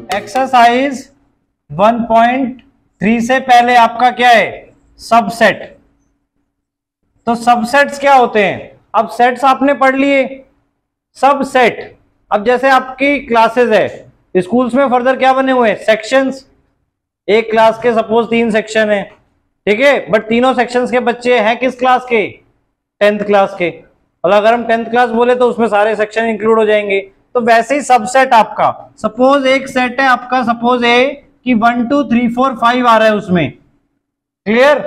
Exercise 1.3 से पहले आपका क्या है, सबसेट। तो सबसेट्स क्या होते हैं, अब सेट्स आपने पढ़ लिए, सबसेट। अब जैसे आपकी क्लासेस है स्कूल्स में, फर्दर क्या बने हुए हैं, सेक्शंस। एक क्लास के सपोज 3 सेक्शन है, ठीक है, बट तीनों सेक्शंस के बच्चे हैं किस क्लास के, 10th क्लास के। और अगर हम 10th क्लास बोले तो उसमें सारे सेक्शन इंक्लूड हो जाएंगे। तो वैसे ही सबसेट आपका, सपोज एक सेट है आपका, सपोज ए कि 1 2 3 4 5 आ रहा है उसमें, क्लियर।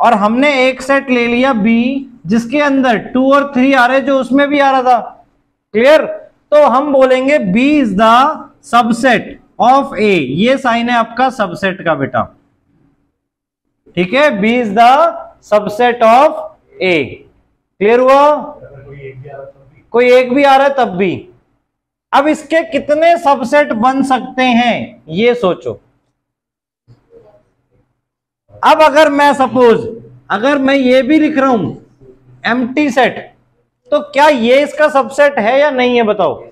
और हमने एक सेट ले लिया बी जिसके अंदर 2 और 3 आ रहे जो उसमें भी आ रहा था, क्लियर। तो हम बोलेंगे B is the subset of A. ये साइन है आपका सबसेट का बेटा, ठीक है, B is the subset of A. Clear हुआ, कोई एक भी आ रहा है तब भी। अब इसके कितने सबसेट बन सकते हैं ये सोचो। अब अगर मैं सपोज, अगर मैं ये भी लिख रहा हूं एम्प्टी सेट, तो क्या ये इसका सबसेट है या नहीं है, बताओ।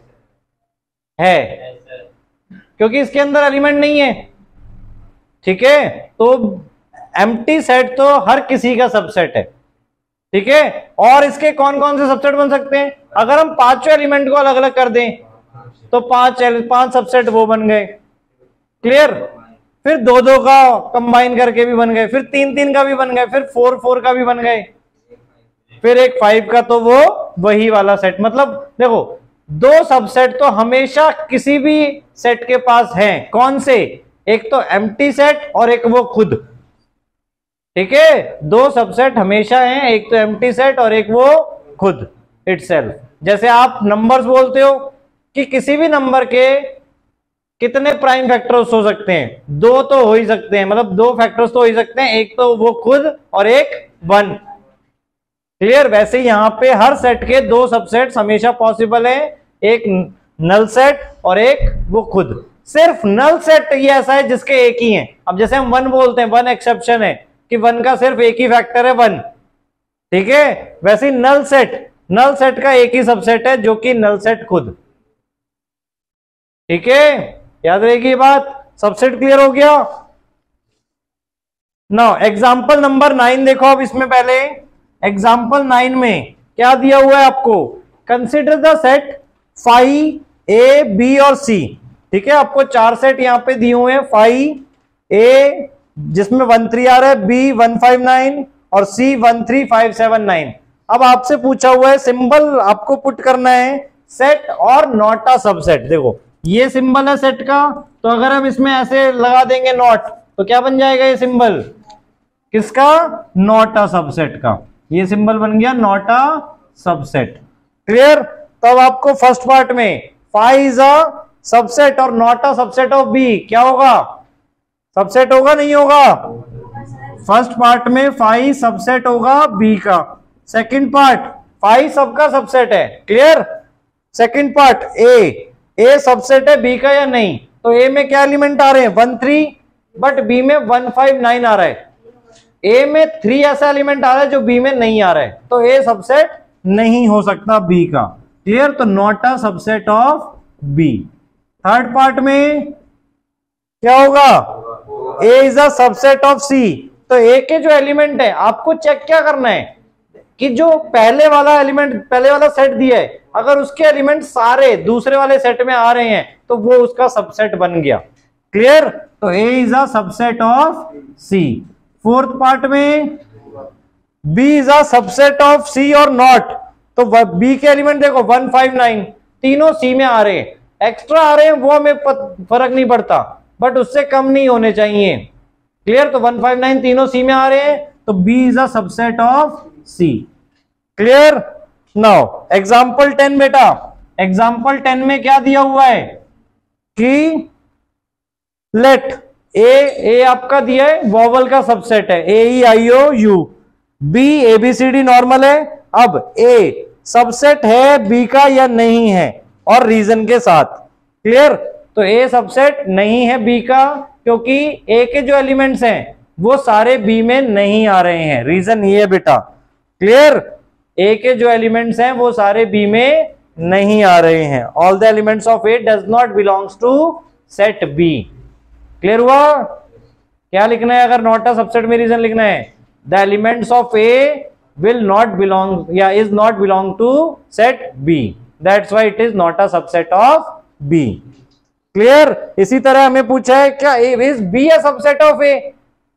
है, क्योंकि इसके अंदर एलिमेंट नहीं है, ठीक है। तो एम्प्टी सेट तो हर किसी का सबसेट है, ठीक है। और इसके कौन कौन से सबसेट बन सकते हैं, अगर हम पांचों एलिमेंट को अलग अलग कर दें तो पांच सबसेट वो बन गए, क्लियर। फिर 2 2 का कंबाइन करके भी बन गए, फिर 3 3 का भी बन गए, फिर 4 4 का भी बन गए, फिर एक 5 का, तो वो वही वाला सेट। मतलब देखो 2 सबसेट तो हमेशा किसी भी सेट के पास हैं, कौन से, एक तो एम्प्टी सेट और एक वो खुद, ठीक है। 2 सबसेट हमेशा हैं, एक तो एम्प्टी सेट और एक वो खुद इटसेल्फ। जैसे आप नंबर्स बोलते हो कि किसी भी नंबर के कितने प्राइम फैक्टर्स हो सकते हैं, 2 तो हो ही सकते हैं, मतलब 2 फैक्टर्स तो हो ही सकते हैं, एक तो वो खुद और एक 1, क्लियर। वैसे यहां पे हर सेट के 2 सबसेट्स हमेशा पॉसिबल है, एक नल सेट और एक वो खुद। सिर्फ नल सेट ये ऐसा है जिसके एक ही है। अब जैसे हम 1 बोलते हैं, 1 एक्सेप्शन है कि 1 का सिर्फ एक ही फैक्टर है 1, ठीक है। वैसे नल सेट का एक ही सबसेट है जो कि नल सेट खुद, ठीक है। याद रहेगी ये बात, सबसेट क्लियर हो गया। नाउ एग्जांपल नंबर 9 देखो। अब इसमें पहले एग्जांपल 9 में क्या दिया हुआ है आपको, consider the set five A B और सी, ठीक है। आपको 4 सेट यहां पे दिए हुए हैं, 5 ए जिसमें 1 3 आ रहा है, बी 1 5 9 और सी 1 3 5 7 9। अब आपसे पूछा हुआ है सिंबल आपको पुट करना है सेट और नॉट अ सबसेट। देखो ये सिंबल है सेट का, तो अगर हम इसमें ऐसे लगा देंगे नॉट, तो क्या बन जाएगा ये सिंबल, किसका, नॉट अ सबसेट का। ये सिंबल बन गया नॉट अ सबसेट, क्लियर। तब आपको फर्स्ट पार्ट में फाइव इज अ सबसेट और not a subset of B, क्या होगा, सबसेट होगा नहीं होगा। फर्स्ट पार्ट में 5 सबसेट होगा बी का, सेकंड पार्ट 5 सबका सबसेट है, clear. Second part A subset है बी का या नहीं, तो ए में क्या एलिमेंट आ रहे हैं, 1 3, बट बी में 1 5 9 आ रहा है। ए में 3 ऐसा एलिमेंट आ रहा है जो बी में नहीं आ रहा है, तो ए सबसेट नहीं हो सकता बी का, क्लियर। तो not a subset of B. Third part में क्या होगा, A is a subset of C. तो ए के जो एलिमेंट है आपको चेक क्या करना है कि जो पहले वाला एलिमेंट, पहले वाला सेट दिया है, अगर उसके एलिमेंट सारे दूसरे वाले सेट में आ रहे हैं तो वो उसका सबसेट बन गया, क्लियर। तो A is a subset of C. Fourth part में B is a subset of C और नॉट। तो बी के एलिमेंट देखो 1 5 9 तीनों सी में आ रहे हैं, एक्स्ट्रा आ रहे हैं वो हमें फर्क नहीं पड़ता, बट उससे कम नहीं होने चाहिए, क्लियर। तो 1 5 9 तीनों सी में आ रहे हैं, तो B is a subset of C, clear. Now example 10 बेटा, एग्जाम्पल 10 में क्या दिया हुआ है कि लेट ए आपका दिया है वॉवल का सबसेट है, A E I O U, B A B C D normal है। अब ए सबसेट है बी का या नहीं है, और रीजन के साथ, क्लियर। तो ए सबसेट नहीं है बी का क्योंकि ए के जो एलिमेंट्स हैं वो सारे बी में नहीं आ रहे हैं, रीजन ये बेटा, क्लियर। ए के जो एलिमेंट्स हैं वो सारे बी में नहीं आ रहे हैं। All the elements of A does not belongs to set B. Clear हुआ? क्या लिखना है अगर नॉट अ सबसेट में? रीजन लिखना है the elements of A will not belong या is not belong to set B, that's why it is not a subset of B. Clear? इसी तरह हमें पूछा है क्या is B a subset of A,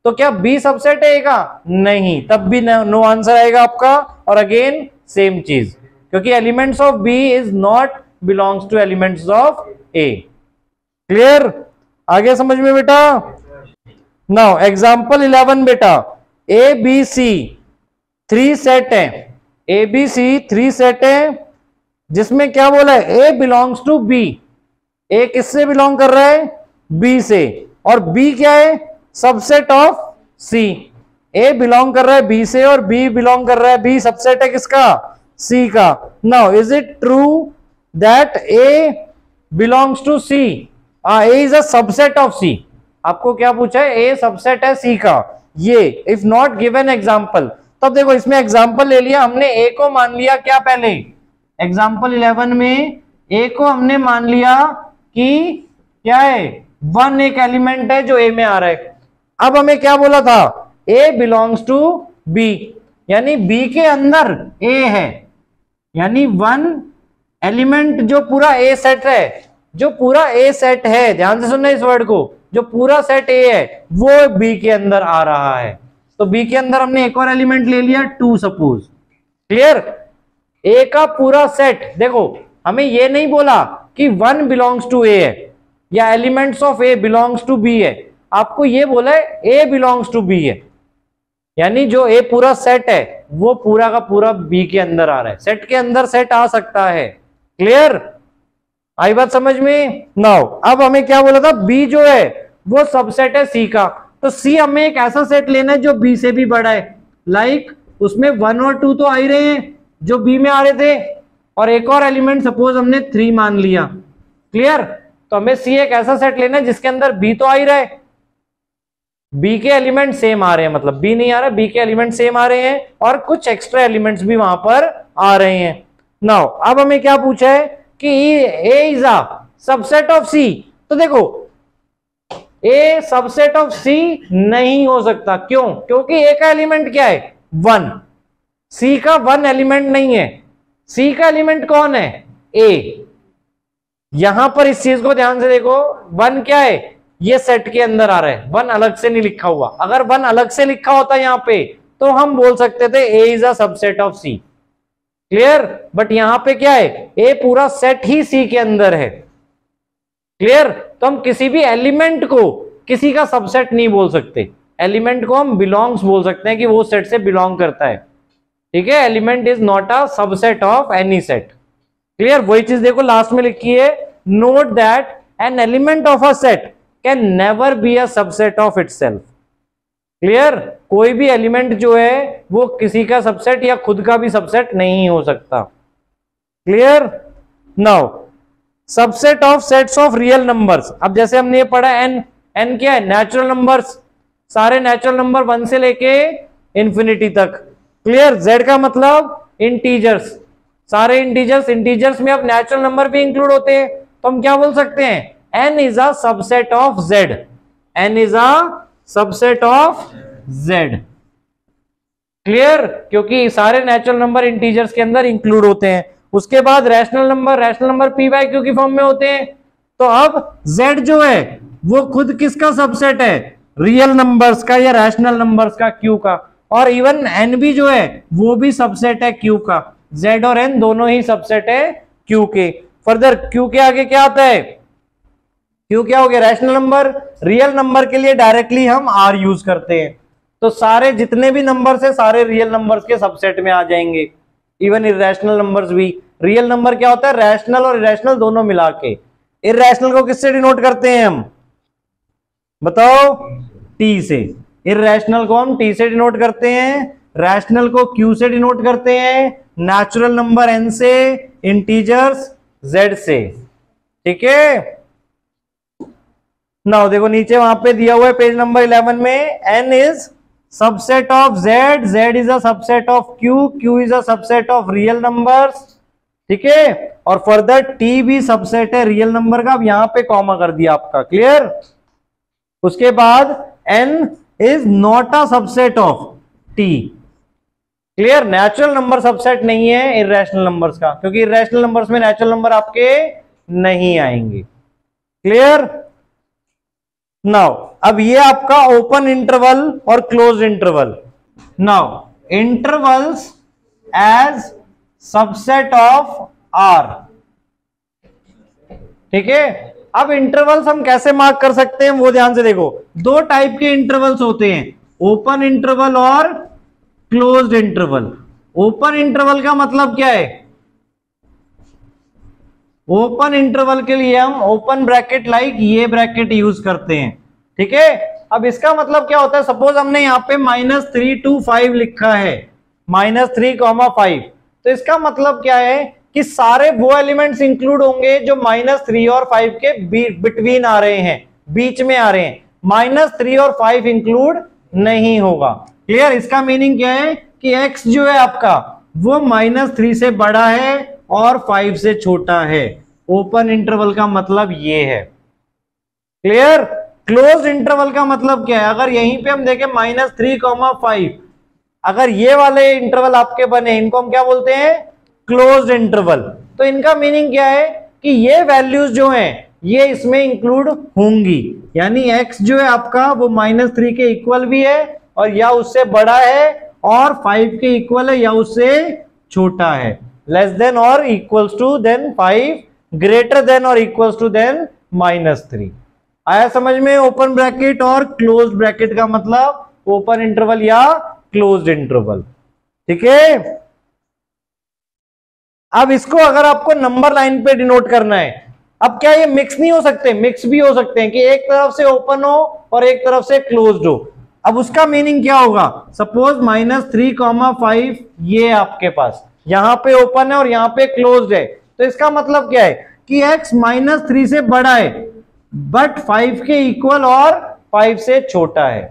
तो क्या बी सबसेट है ए का? नहीं, तब भी नो आंसर आएगा आपका। और अगेन सेम चीज, क्योंकि elements of B is not belongs to elements of A. Clear? आगे समझ में बेटा? नाउ एग्जांपल 11 बेटा, ए बी सी 3 सेट है, ए बी सी 3 सेट है, जिसमें क्या बोला है ए बिलोंग्स टू बी। ए किससे बिलोंग कर रहा है? बी से। और बी क्या है? Subset of C. A belong कर रहा है बी से और बी बिलोंग कर रहा है, बी सबसेट है किसका? सी का। Now is it true that A belongs to C? A is a subset of C. आपको क्या पूछा है? ए सबसेट है सी का। ये इफ नॉट गिवन एग्जांपल, तब देखो इसमें एग्जांपल ले लिया हमने, ए को मान लिया क्या पहले, एग्जांपल 11 में ए को हमने मान लिया कि क्या है? 1 एक एलिमेंट है जो ए में आ रहा है। अब हमें क्या बोला था? ए बिलोंग्स टू बी, यानी बी के अंदर ए है, यानी 1 एलिमेंट जो पूरा ए सेट है, जो पूरा ए सेट है, ध्यान से सुनना इस वर्ड को, जो पूरा सेट ए है वो बी के अंदर आ रहा है। तो बी के अंदर हमने एक और एलिमेंट ले लिया 2 सपोज। क्लियर? ए का पूरा सेट, देखो हमें ये नहीं बोला कि 1 बिलोंग्स टू ए है या elements of A belongs to B है, आपको ये बोला है ए बिलोंग्स टू बी है, यानी जो ए पूरा सेट है वो पूरा का पूरा बी के अंदर आ रहा है। सेट के अंदर सेट आ सकता है। क्लियर? आई बात समझ में? नाउ अब हमें क्या बोला था? बी जो है वो सबसेट है सी का, तो सी हमें एक ऐसा सेट लेना है जो बी से भी बड़ा है। लाइक उसमें 1 और 2 तो आ ही रहे हैं जो बी में आ रहे थे, और एक और एलिमेंट सपोज हमने 3 मान लिया। क्लियर? तो हमें सी एक ऐसा सेट लेना है जिसके अंदर बी तो आ ही रहा है, बी के एलिमेंट सेम आ रहे हैं, मतलब बी नहीं आ रहा, बी के एलिमेंट सेम आ रहे हैं और कुछ एक्स्ट्रा एलिमेंट्स भी वहां पर आ रहे हैं। नाउ अब हमें क्या पूछा है कि ए is a subset of C, तो देखो ए सबसेट ऑफ सी नहीं हो सकता। क्यों? क्योंकि ए का एलिमेंट क्या है? 1, सी का 1 एलिमेंट नहीं है। सी का एलिमेंट कौन है? ए। यहां पर इस चीज को ध्यान से देखो, 1 क्या है? ये सेट के अंदर आ रहा है, 1 अलग से नहीं लिखा हुआ। अगर 1 अलग से लिखा होता यहां पे तो हम बोल सकते थे A is a subset of C. Clear? But यहां पे क्या है? ए पूरा सेट ही सी के अंदर है। क्लियर? तो हम किसी भी एलिमेंट को किसी का सबसेट नहीं बोल सकते, एलिमेंट को हम बिलोंग्स बोल सकते हैं कि वो सेट से बिलोंग करता है। ठीक है? Element is not a subset of any set. Clear? वही चीज देखो लास्ट में लिखी है, note that an element of a set can never be a subset of itself. Clear? कोई भी एलिमेंट जो है वो किसी का सबसेट या खुद का भी सबसेट नहीं हो सकता। Clear? Now subset of sets of real numbers. अब जैसे हमने ये पढ़ा एन, एन क्या है? नेचुरल नंबर्स, सारे नेचुरल नंबर 1 से लेके इंफिनिटी तक। क्लियर? जेड का मतलब इंटीजर्स, सारे इंटीजर्स, इंटीजर्स में अब नेचुरल नंबर भी इंक्लूड होते हैं, तो हम क्या बोल सकते हैं? n is a subset of z, n is a subset of z। Clear? क्योंकि सारे नेचुरल नंबर इंटीजर्स के अंदर इंक्लूड होते हैं। उसके बाद rational number p by q की फॉर्म में होते हैं। तो अब z जो है वो खुद किसका सबसेट है? रियल नंबर्स का या रैशनल नंबर्स का, q का। और इवन n भी जो है वो भी सबसेट है q का, z और n दोनों ही सबसेट है q के। फर्दर q के आगे क्या आता है? q क्या हो गया? Rational number. रियल नंबर के लिए डायरेक्टली हम r यूज करते हैं, तो सारे जितने भी नंबर्स है सारे रियल नंबर्स के सबसेट में आ जाएंगे, इवन इरेशनल नंबर्स भी। रियल नंबर क्या होता है? रैशनल और इरेशनल दोनों मिला के। इरेशनल को किससे डिनोट करते हैं हम? बताओ? t से। इरेशनल को हम t से डिनोट करते हैं, रैशनल को q से डिनोट करते हैं, नेचुरल नंबर n से, इंटीजर्स z से। ठीक है? नाउ देखो नीचे वहां पे दिया हुआ है पेज नंबर 11 में, n is subset of z, z is a subset of q, q is a subset of real numbers. ठीक है। और फर्दर टी भी सबसेट है रियल नंबर का, अब यहां पे कॉमा कर दिया आपका, क्लियर। उसके बाद n is not a subset of t, clear. Natural number subset नहीं है इर्रेशनल नंबर्स का, क्योंकि इर्रेशनल नंबर्स में नेचुरल नंबर आपके नहीं आएंगे, क्लियर। नाउ अब ये आपका ओपन इंटरवल और close interval. Now intervals as subset of R, ठीक है। अब इंटरवल्स हम कैसे मार्क कर सकते हैं वो ध्यान से देखो। दो टाइप के इंटरवल्स होते हैं, ओपन इंटरवल और क्लोज्ड इंटरवल। ओपन इंटरवल का मतलब क्या है? ओपन इंटरवल के लिए हम ओपन ब्रैकेट लाइक ये ब्रैकेट यूज करते हैं, ठीक है। अब इसका मतलब क्या होता है, सपोज हमने यहां पे -3 to 5 लिखा है, -3, 5, तो इसका मतलब क्या है कि सारे वो एलिमेंट्स इंक्लूड होंगे जो -3 और 5 के बिटवीन आ रहे हैं, बीच में आ रहे हैं। -3 और 5 इंक्लूड नहीं होगा, क्लियर। इसका मीनिंग क्या है कि x जो है आपका वो -3 से बड़ा है और 5 से छोटा है। ओपन इंटरवल का मतलब ये है, क्लियर। क्लोज इंटरवल का मतलब क्या है, अगर यहीं पे हम देखें -3, 5, अगर ये वाले इंटरवल आपके बने, इनको हम क्या बोलते हैं? Closed interval. तो इनका मीनिंग क्या है कि ये वैल्यूज जो हैं ये इसमें इंक्लूड होंगी, यानी x जो है आपका वो -3 के इक्वल भी है और या उससे बड़ा है, और 5 के इक्वल है या उससे छोटा है, लेस देन और equals to than 5, greater than और इक्वल्स टू देन -3। आया समझ में? ओपन ब्रैकेट और क्लोज्ड ब्रैकेट का मतलब ओपन इंटरवल या क्लोज्ड इंटरवल, ठीक है। अब इसको अगर आपको नंबर लाइन पे डिनोट करना है, अब क्या ये मिक्स नहीं हो सकते? मिक्स भी हो सकते हैं कि एक तरफ से ओपन हो और एक तरफ से क्लोज्ड हो। अब उसका मीनिंग क्या होगा? सपोज -3, 5 ये आपके पास यहां पे ओपन है और यहां पे क्लोज्ड है, तो इसका मतलब क्या है कि x -3 से बड़ा है बट 5 के इक्वल और 5 से छोटा है।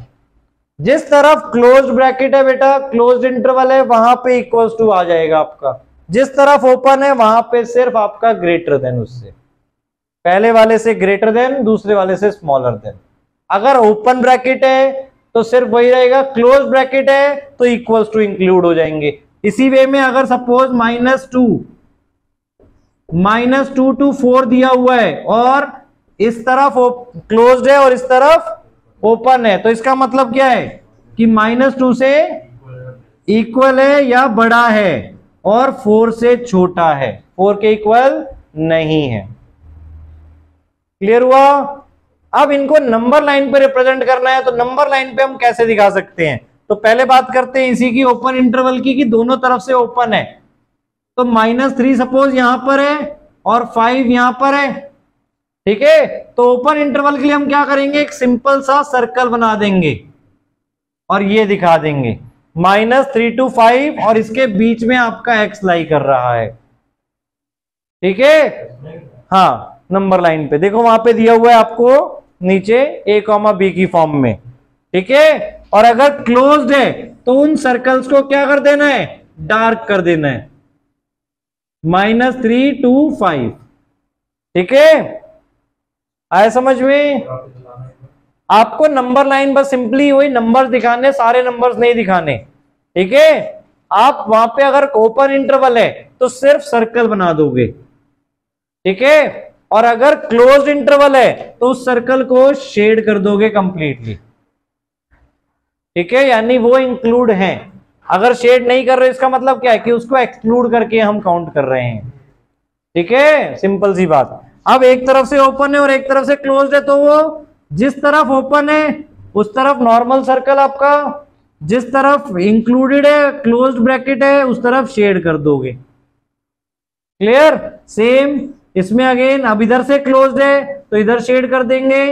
जिस तरफ क्लोज्ड ब्रैकेट है बेटा, क्लोज्ड इंटरवल है, वहां पे इक्वल्स टू आ जाएगा आपका। जिस तरफ ओपन है वहां पे सिर्फ आपका ग्रेटर देन, उससे पहले वाले से ग्रेटर देन, दूसरे वाले से स्मॉलर देन। अगर ओपन ब्रैकेट है तो सिर्फ वही रहेगा, क्लोज ब्रैकेट है तो इक्वल्स टू इंक्लूड हो जाएंगे। इसी वे में अगर सपोज -2 to 4 दिया हुआ है और इस तरफ क्लोज्ड है और इस तरफ ओपन है, तो इसका मतलब क्या है कि -2 से इक्वल है या बड़ा है और 4 से छोटा है, 4 के इक्वल नहीं है। क्लियर हुआ? अब इनको नंबर लाइन पे रिप्रेजेंट करना है, तो नंबर लाइन पे हम कैसे दिखा सकते हैं? तो पहले बात करते हैं इसी की, ओपन इंटरवल की, कि दोनों तरफ से ओपन है। तो -3 सपोज यहां पर है और 5 यहां पर है, ठीक है। तो ओपन इंटरवल के लिए हम क्या करेंगे, एक सिंपल सा सर्कल बना देंगे और ये दिखा देंगे -3 to 5 और इसके बीच में आपका x लाई कर रहा है, ठीक है। हाँ, नंबर लाइन पे देखो वहां पे दिया हुआ है आपको नीचे a, b की फॉर्म में, ठीक है। और अगर क्लोज्ड है तो उन सर्कल्स को क्या कर देना है? डार्क कर देना है, -3 to 5, ठीक है। आया समझ में? आपको नंबर लाइन बस सिंपली वही नंबर्स दिखाने, सारे नंबर्स नहीं दिखाने, ठीक है। आप वहां पे अगर ओपन इंटरवल है तो सिर्फ सर्कल बना दोगे, ठीक है। और अगर क्लोज्ड इंटरवल है तो उस सर्कल को शेड कर दोगे कंप्लीटली, ठीक है, यानी वो इंक्लूड है। अगर शेड नहीं कर रहे इसका मतलब क्या है कि उसको एक्सक्लूड करके हम काउंट कर रहे हैं, ठीक है। सिंपल सी बात। अब एक तरफ से ओपन है और एक तरफ से क्लोज्ड है, तो वो जिस तरफ ओपन है उस तरफ नॉर्मल सर्कल आपका, जिस तरफ इंक्लूडेड है क्लोज्ड ब्रैकेट है उस तरफ शेड कर दोगे, क्लियर। सेम इसमें अगेन, अब इधर से क्लोज्ड है तो इधर शेड कर देंगे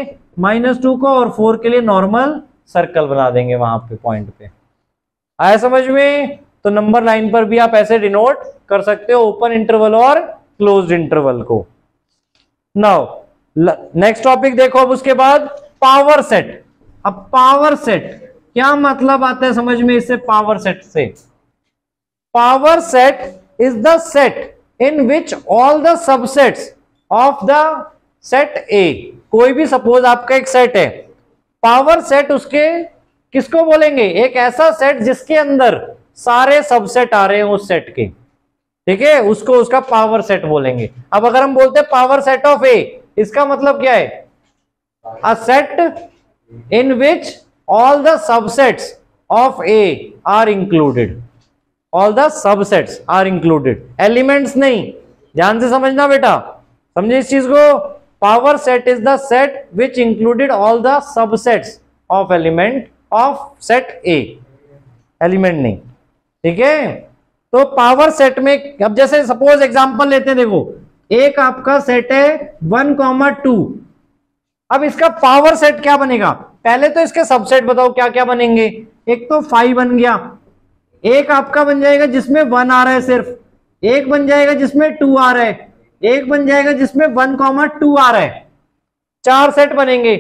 -2 को, और 4 के लिए नॉर्मल सर्कल बना देंगे वहां पे पॉइंट पे। आया समझ में? तो नंबर लाइन पर भी आप ऐसे डिनोट कर सकते हो ओपन इंटरवल और क्लोज्ड इंटरवल को। नाउ नेक्स्ट टॉपिक देखो। अब उसके बाद पावर सेट। अब पावर सेट क्या मतलब आता है समझ में इससे? पावर सेट से, power set is the set in which all the subsets of the set ए। कोई भी सपोज आपका एक सेट है, पावर सेट उसके किसको बोलेंगे? एक ऐसा सेट जिसके अंदर सारे सबसेट आ रहे हैं उस सेट के, ठीक है, उसको उसका पावर सेट बोलेंगे। अब अगर हम बोलते हैं पावर सेट ऑफ ए, इसका मतलब क्या है? A set in which all the subsets of A are included. All the subsets are included, elements नहीं। ध्यान से समझना बेटा, समझे इस चीज को। Power set is the set which included all the subsets of element of set A, element नहीं, ठीक है। तो पावर सेट में अब जैसे सपोज एग्जांपल लेते हैं, देखो एक आपका सेट है 1,2। अब इसका पावर सेट क्या बनेगा? पहले तो इसके सबसेट बताओ क्या क्या बनेंगे। एक तो 5 बन गया, एक आपका बन जाएगा जिसमें 1 आ रहा है सिर्फ, एक बन जाएगा जिसमें 2 आ रहा है, एक बन जाएगा जिसमें 1,2 आ रहा है। 4 सेट बनेंगे।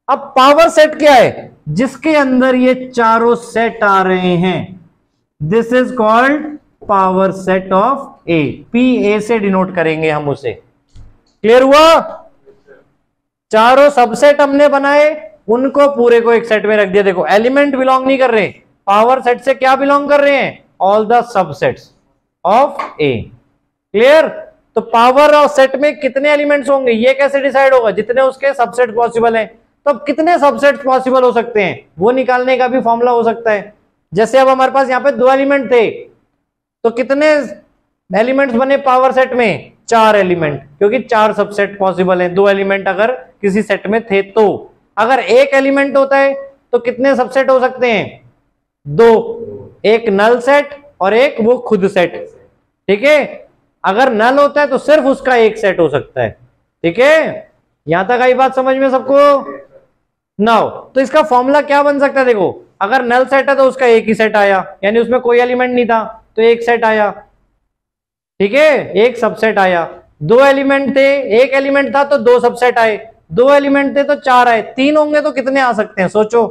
अब पावर सेट क्या है? जिसके अंदर ये चारों सेट आ रहे हैं, this is called power set of A. P A से डिनोट करेंगे हम उसे। क्लियर हुआ? चारों सबसेट हमने बनाए, उनको पूरे को एक सेट में रख दिया। देखो एलिमेंट बिलोंग नहीं कर रहे, पावर सेट से क्या बिलोंग कर रहे हैं? All the subsets of A. Clear? तो पावर ऑफ सेट में कितने एलिमेंट्स होंगे ये कैसे डिसाइड होगा? जितने उसके सबसेट पॉसिबल हैं। तो अब कितने सबसेट पॉसिबल हो सकते हैं वो निकालने का भी फॉर्मूला हो सकता है। जैसे अब हमारे पास यहाँ पे 2 एलिमेंट थे, तो कितने एलिमेंट्स बने पावर सेट में? 4 एलिमेंट, क्योंकि 4 सबसेट पॉसिबल हैं। 2 एलिमेंट अगर किसी सेट में थे तो। अगर एक एलिमेंट होता है तो कितने सबसेट हो सकते हैं? 2, एक नल सेट और एक वो खुद सेट, ठीक है। अगर नल होता है तो सिर्फ उसका एक सेट हो सकता है, ठीक है। यहां तक आई बात समझ में सबको? नाउ तो इसका फॉर्मूला क्या बन सकता है? देखो अगर नल सेट है तो उसका एक ही सेट आया, यानी उसमें कोई एलिमेंट नहीं था तो एक सेट आया, ठीक है, एक सबसेट आया। 2 एलिमेंट थे, एक एलिमेंट था तो 2 सबसेट आए, 2 एलिमेंट थे तो 4 आए, 3 होंगे तो कितने आ सकते हैं? सोचो।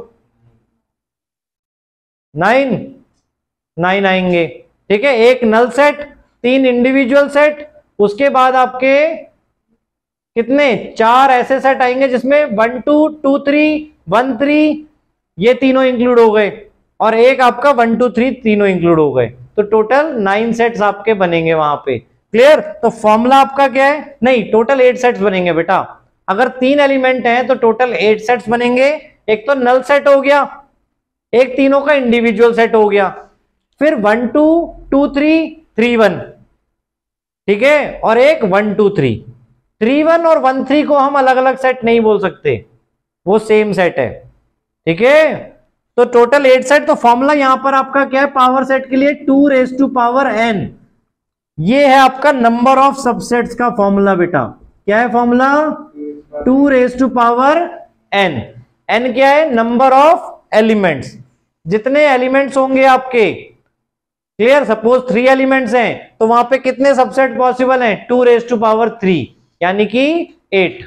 9 आएंगे, ठीक है। एक नल सेट, 3 इंडिविजुअल सेट, उसके बाद आपके कितने? 4 ऐसे सेट आएंगे जिसमें 1 2 2 3 1 3 ये तीनों इंक्लूड हो गए, और एक आपका 1 2 3 तीनों इंक्लूड हो गए। तो टोटल 9 सेट्स आपके बनेंगे वहां पे। क्लियर? तो फॉर्मूला आपका क्या है? नहीं, टोटल 8 सेट्स बनेंगे बेटा। अगर 3 एलिमेंट हैं तो टोटल 8 सेट्स बनेंगे। एक तो नल सेट हो गया, एक तीनों का इंडिविजुअल सेट हो गया, फिर 1 2 2 3 3 1, ठीक है, और एक 1 2 3 3 1 और 1 3 को हम अलग अलग सेट नहीं बोल सकते, वो सेम सेट है, ठीक है। तो टोटल 8 सेट। तो फॉर्मूला यहां पर आपका क्या है पावर सेट के लिए? 2n। ये है आपका नंबर ऑफ सबसेट्स का फॉर्मूला बेटा। क्या है फॉर्मूला? 2n। n क्या है? नंबर ऑफ एलिमेंट्स, जितने एलिमेंट्स होंगे आपके। क्लियर? सपोज 3 एलिमेंट्स हैं तो वहां पे कितने सबसेट पॉसिबल हैं? 2 यानी कि 8।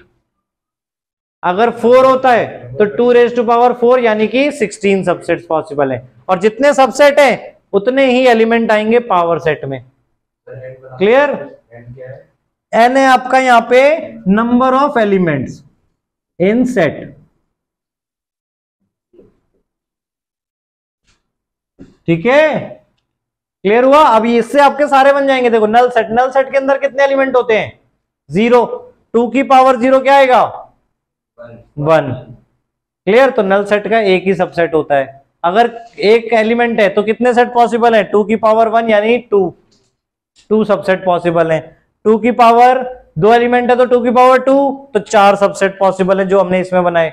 अगर 4 होता है तो 2 यानी कि 16 सबसेट्स पॉसिबल हैं। और जितने सबसेट हैं उतने ही एलिमेंट आएंगे पावर सेट में। क्लियर? n है आपका यहां पे number of elements in set, ठीक है। क्लियर हुआ? अब इससे आपके सारे बन जाएंगे। देखो नल सेट के अंदर कितने एलिमेंट होते हैं? 0। 2 क्या आएगा? 1। क्लियर? तो नल सेट का एक ही सबसेट होता है। अगर एक एलिमेंट है तो कितने सेट पॉसिबल है? 2 यानी 2 सबसेट पॉसिबल है। 2 एलिमेंट है तो 2 तो 4 सबसेट पॉसिबल है जो हमने इसमें बनाए।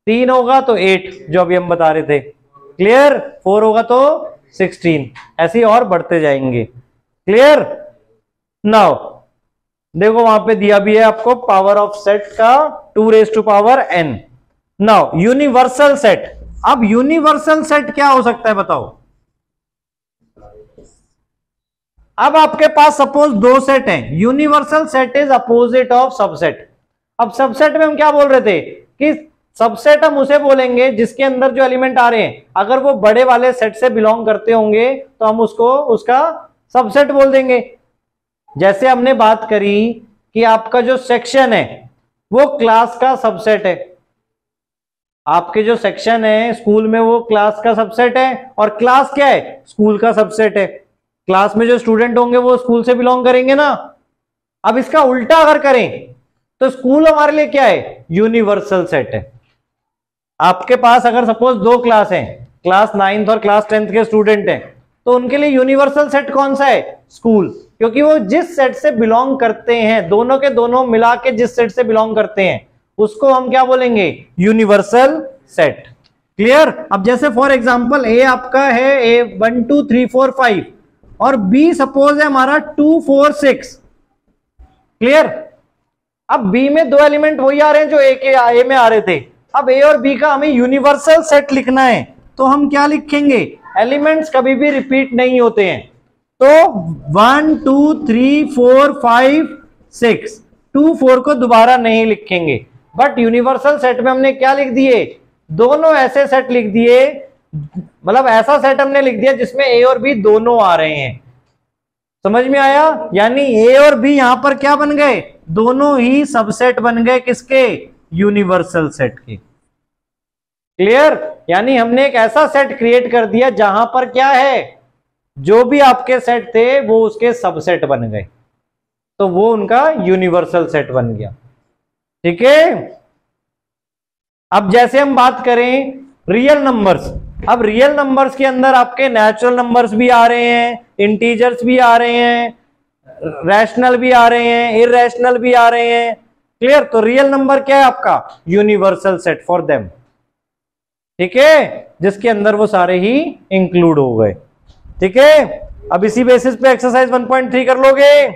3 होगा तो 8 जो अभी हम बता रहे थे। क्लियर? 4 होगा तो 16, ऐसे और बढ़ते जाएंगे। क्लियर? नाउ देखो वहां पे दिया भी है आपको पावर ऑफ सेट का 2n। Now universal set. अब यूनिवर्सल सेट क्या हो सकता है बताओ? अब आपके पास सपोज 2 सेट हैं। Universal set is opposite of subset. अब सबसेट में हम क्या बोल रहे थे कि सबसेट हम उसे बोलेंगे जिसके अंदर जो एलिमेंट आ रहे हैं अगर वो बड़े वाले सेट से बिलोंग करते होंगे तो हम उसको उसका सबसेट बोल देंगे। जैसे हमने बात करी कि आपका जो सेक्शन है वो क्लास का सबसेट है, आपके जो सेक्शन है स्कूल में वो क्लास का सबसेट है, और क्लास क्या है, स्कूल का सबसेट है। क्लास में जो स्टूडेंट होंगे वो स्कूल से बिलोंग करेंगे ना। अब इसका उल्टा अगर करें तो स्कूल हमारे लिए क्या है, यूनिवर्सल सेट है। आपके पास अगर सपोज दो क्लास हैं, क्लास 9th और क्लास 10th के स्टूडेंट हैं, तो उनके लिए यूनिवर्सल सेट कौन सा है, स्कूल, क्योंकि वो जिस सेट से बिलोंग करते हैं, दोनों के दोनों मिला के जिस सेट से बिलोंग करते हैं उसको हम क्या बोलेंगे, यूनिवर्सल सेट। क्लियर। अब जैसे फॉर एग्जांपल ए आपका है ए 1 2 3 4 5 और बी सपोज है हमारा 2 4 6। क्लियर। अब बी में दो एलिमेंट वही आ रहे हैं जो ए में आ रहे थे। अब ए और बी का हमें यूनिवर्सल सेट लिखना है तो हम क्या लिखेंगे, एलिमेंट्स कभी भी रिपीट नहीं होते हैं, तो 1 2 3 4 5 6 2 4 को दोबारा नहीं लिखेंगे। बट यूनिवर्सल सेट में हमने क्या लिख दिए, दोनों ऐसे सेट लिख दिए, मतलब ऐसा सेट हमने लिख दिया जिसमें ए और बी दोनों आ रहे हैं। समझ में आया, यानी ए और बी यहां पर क्या बन गए, दोनों ही सबसेट बन गए, किसके, यूनिवर्सल सेट के। क्लियर। यानी हमने एक ऐसा सेट क्रिएट कर दिया जहां पर क्या है, जो भी आपके सेट थे वो उसके सबसेट बन गए, तो वो उनका यूनिवर्सल सेट बन गया। ठीक है। अब जैसे हम बात करें रियल नंबर्स, अब रियल नंबर्स के अंदर आपके नेचुरल नंबर्स भी आ रहे हैं, इंटीजर्स भी आ रहे हैं, रैशनल भी आ रहे हैं, इररेशनल भी आ रहे हैं। क्लियर। तो रियल नंबर क्या है आपका, यूनिवर्सल सेट फॉर देम। ठीक है, जिसके अंदर वो सारे ही इंक्लूड हो गए। ठीक है। अब इसी बेसिस पे एक्सरसाइज 1.3 कर लोगे।